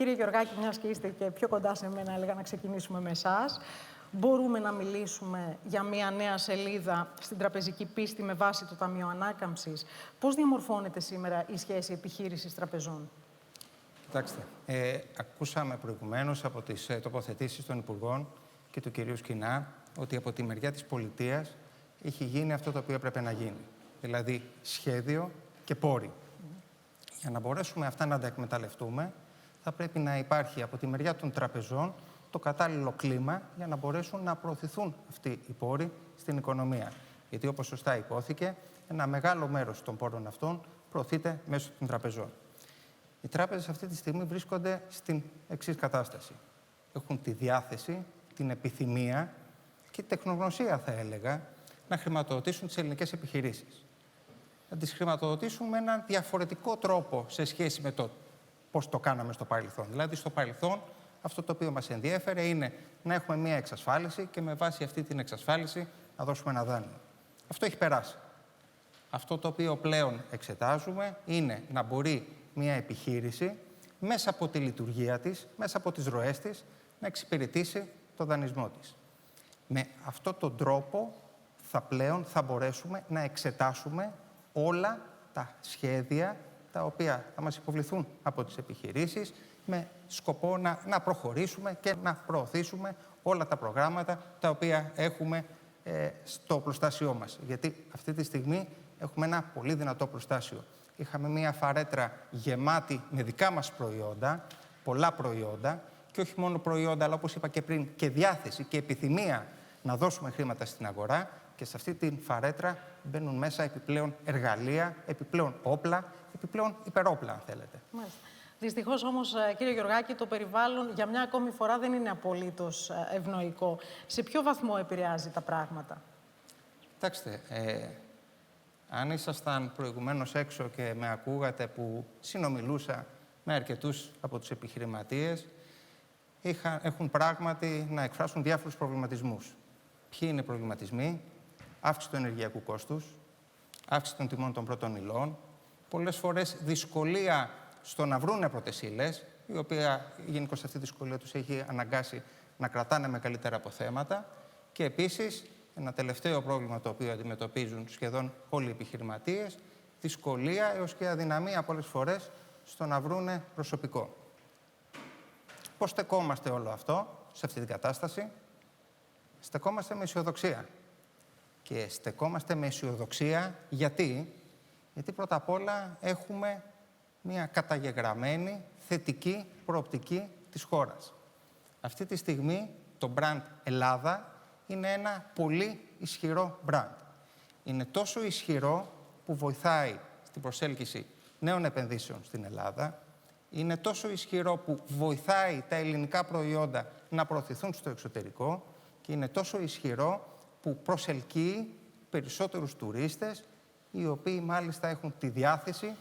Κύριε Γεωργάκη, μιας και είστε και πιο κοντά σε μένα, έλεγα να ξεκινήσουμε με εσάς. Μπορούμε να μιλήσουμε για μια νέα σελίδα στην τραπεζική πίστη με βάση το Ταμείο Ανάκαμψης. Πώς διαμορφώνεται σήμερα η σχέση επιχείρησης τραπεζών? Κοιτάξτε, ακούσαμε προηγουμένως από τις τοποθετήσεις των Υπουργών και του κυρίου Σκινά ότι από τη μεριά της πολιτείας έχει γίνει αυτό το οποίο έπρεπε να γίνει. Δηλαδή σχέδιο και πόροι. Για να μπορέσουμε αυτά να τα εκμεταλλευτούμε, θα πρέπει να υπάρχει από τη μεριά των τραπεζών το κατάλληλο κλίμα για να μπορέσουν να προωθηθούν αυτοί οι πόροι στην οικονομία. Γιατί, όπως σωστά υπόθηκε, ένα μεγάλο μέρος των πόρων αυτών προωθείται μέσω των τραπεζών. Οι τράπεζες αυτή τη στιγμή βρίσκονται στην εξής κατάσταση. Έχουν τη διάθεση, την επιθυμία και τη τεχνογνωσία, θα έλεγα, να χρηματοδοτήσουν τις ελληνικές επιχειρήσεις. Να τις χρηματοδοτήσουν με έναν διαφορετικό τρόπο σε σχέση με το πώς το κάναμε στο παρελθόν. Δηλαδή, στο παρελθόν, αυτό το οποίο μας ενδιέφερε είναι να έχουμε μία εξασφάλιση και με βάση αυτή την εξασφάλιση να δώσουμε ένα δάνειο. Αυτό έχει περάσει. Αυτό το οποίο πλέον εξετάζουμε είναι να μπορεί μία επιχείρηση μέσα από τη λειτουργία της, μέσα από τις ροές της, να εξυπηρετήσει το δανεισμό της. Με αυτόν τον τρόπο θα μπορέσουμε να εξετάσουμε όλα τα σχέδια τα οποία θα μας υποβληθούν από τις επιχειρήσεις με σκοπό να προχωρήσουμε και να προωθήσουμε όλα τα προγράμματα τα οποία έχουμε στο προστάσιό μας. Γιατί αυτή τη στιγμή έχουμε ένα πολύ δυνατό προστάσιο. Είχαμε μια φαρέτρα γεμάτη με δικά μας προϊόντα, πολλά προϊόντα, και όχι μόνο προϊόντα, αλλά όπως είπα και πριν, και διάθεση και επιθυμία να δώσουμε χρήματα στην αγορά, και σε αυτή την φαρέτρα μπαίνουν μέσα επιπλέον εργαλεία, επιπλέον όπλα, επιπλέον υπερόπλα, αν θέλετε. Μάλιστα. Δυστυχώς όμως, κύριε Γεωργάκη, το περιβάλλον για μια ακόμη φορά δεν είναι απολύτως ευνοϊκό. Σε ποιο βαθμό επηρεάζει τα πράγματα? Κοιτάξτε, αν ήσασταν προηγουμένως έξω και με ακούγατε που συνομιλούσα με αρκετούς από τους επιχειρηματίες, έχουν πράγματι να εκφράσουν διάφορους προβληματισμούς. Ποιοι είναι οι προβληματισμοί? Αύξηση του ενεργειακού κόστους, αύξηση των τιμών των πρώτων υλών, πολλές φορές δυσκολία στο να βρούνε πρώτες ύλες, η οποία γενικώς αυτή η δυσκολία τους έχει αναγκάσει να κρατάνε με καλύτερα αποθέματα, και επίσης ένα τελευταίο πρόβλημα το οποίο αντιμετωπίζουν σχεδόν όλοι οι επιχειρηματίες, δυσκολία έως και αδυναμία πολλές φορές στο να βρούνε προσωπικό. Πώς στεκόμαστε όλο αυτό σε αυτή την κατάσταση? Στεκόμαστε με αισιοδοξία. Και στεκόμαστε με αισιοδοξία γιατί πρώτα απ' όλα έχουμε μια καταγεγραμμένη θετική προοπτική της χώρας. Αυτή τη στιγμή το brand Ελλάδα είναι ένα πολύ ισχυρό brand. Είναι τόσο ισχυρό που βοηθάει στην προσέλκυση νέων επενδύσεων στην Ελλάδα, είναι τόσο ισχυρό που βοηθάει τα ελληνικά προϊόντα να προωθηθούν στο εξωτερικό και είναι τόσο ισχυρό που προσελκύει περισσότερους τουρίστες, οι οποίοι μάλιστα έχουν τη διάθεση,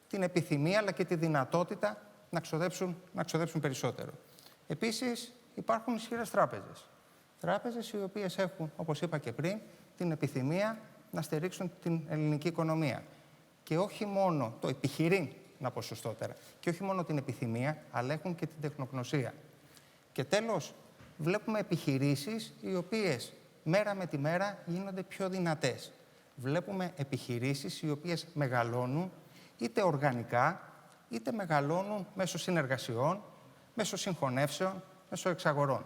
την επιθυμία αλλά και τη δυνατότητα να ξοδέψουν περισσότερο. Επίσης, υπάρχουν ισχυρές τράπεζες. Τράπεζες οι οποίες έχουν, όπως είπα και πριν, την επιθυμία να στηρίξουν την ελληνική οικονομία. Και όχι μόνο το επιχειρήν, να πω σωστότερα, και όχι μόνο την επιθυμία, αλλά έχουν και την τεχνογνωσία. Και τέλος, βλέπουμε επιχειρήσεις οι οποίες μέρα με τη μέρα γίνονται πιο δυνατές. Βλέπουμε επιχειρήσεις οι οποίες μεγαλώνουν είτε οργανικά, είτε μεγαλώνουν μέσω συνεργασιών, μέσω συγχωνεύσεων, μέσω εξαγορών.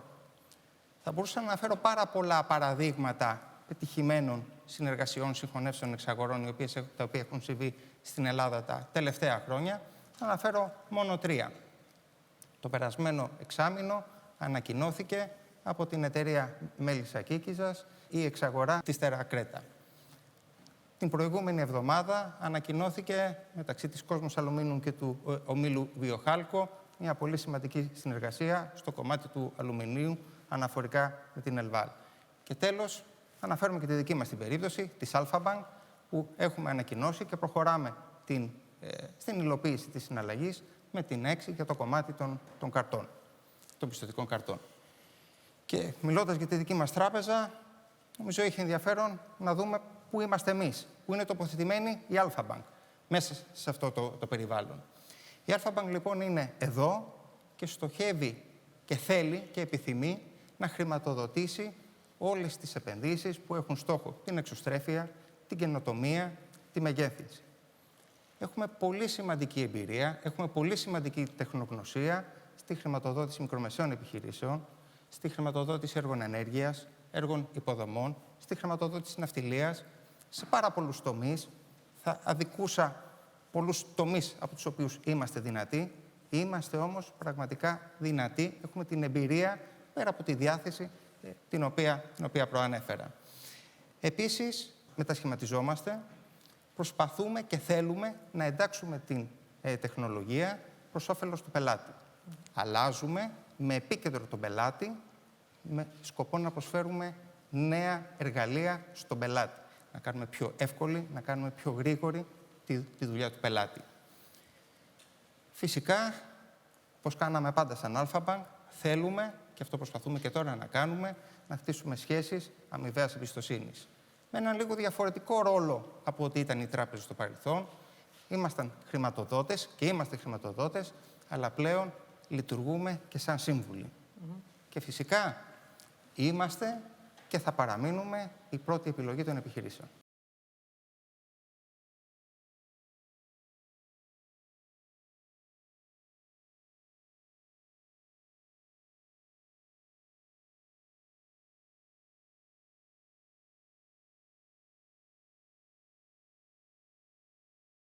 Θα μπορούσα να αναφέρω πάρα πολλά παραδείγματα πετυχημένων συνεργασιών, συγχωνεύσεων, εξαγορών, τα οποία έχουν συμβεί στην Ελλάδα τα τελευταία χρόνια. Θα αναφέρω μόνο 3. Το περασμένο εξάμηνο ανακοινώθηκε από την εταιρεία Μέλισσα Κίκιζας η εξαγορά της Τερακρέτα. Την προηγούμενη εβδομάδα ανακοινώθηκε μεταξύ της Κόσμος Αλουμίνου και του ομίλου Βιοχάλκο μια πολύ σημαντική συνεργασία στο κομμάτι του αλουμινίου αναφορικά με την Ελβάλ. Και τέλος, θα αναφέρουμε και τη δική μας την περίπτωση, της Αλφα-Bank, που έχουμε ανακοινώσει και προχωράμε στην υλοποίηση της συναλλαγής με την ΕΞΙ για το κομμάτι των καρτών, των πιστωτικών καρτών. Και μιλώντας για τη δική μας τράπεζα, νομίζω έχει ενδιαφέρον να δούμε πού είμαστε εμείς, πού είναι τοποθετημένη η Αλφα-Bank μέσα σε αυτό το περιβάλλον. Η Αλφα-Bank λοιπόν είναι εδώ και στοχεύει και θέλει και επιθυμεί να χρηματοδοτήσει όλες τις επενδύσεις που έχουν στόχο την εξωστρέφεια, την καινοτομία, τη μεγέθυνση. Έχουμε πολύ σημαντική εμπειρία, έχουμε πολύ σημαντική τεχνογνωσία στη χρηματοδότηση μικρομεσαίων επιχειρήσεων, στη χρηματοδότηση έργων ενέργειας, έργων υποδομών, στη χρηματοδότηση ναυτιλίας, σε πάρα πολλούς τομείς. Θα αδικούσα πολλούς τομείς από τους οποίους είμαστε δυνατοί. Είμαστε όμως πραγματικά δυνατοί. Έχουμε την εμπειρία πέρα από τη διάθεση την οποία προανέφερα. Επίσης, μετασχηματιζόμαστε, προσπαθούμε και θέλουμε να εντάξουμε την τεχνολογία προς όφελος του πελάτη. Αλλάζουμε με επίκεντρο τον πελάτη, με σκοπό να προσφέρουμε νέα εργαλεία στον πελάτη. Να κάνουμε πιο εύκολη, να κάνουμε πιο γρήγορη τη δουλειά του πελάτη. Φυσικά, όπως κάναμε πάντα σαν Αλφα-Bank, θέλουμε, και αυτό προσπαθούμε και τώρα να κάνουμε, να χτίσουμε σχέσεις αμοιβαίας εμπιστοσύνης. Με έναν λίγο διαφορετικό ρόλο από ό,τι ήταν οι τράπεζες στο παρελθόν. Ήμασταν χρηματοδότες και είμαστε χρηματοδότες, αλλά πλέον λειτουργούμε και σαν σύμβουλοι. Και φυσικά είμαστε και θα παραμείνουμε η πρώτη επιλογή των επιχειρήσεων.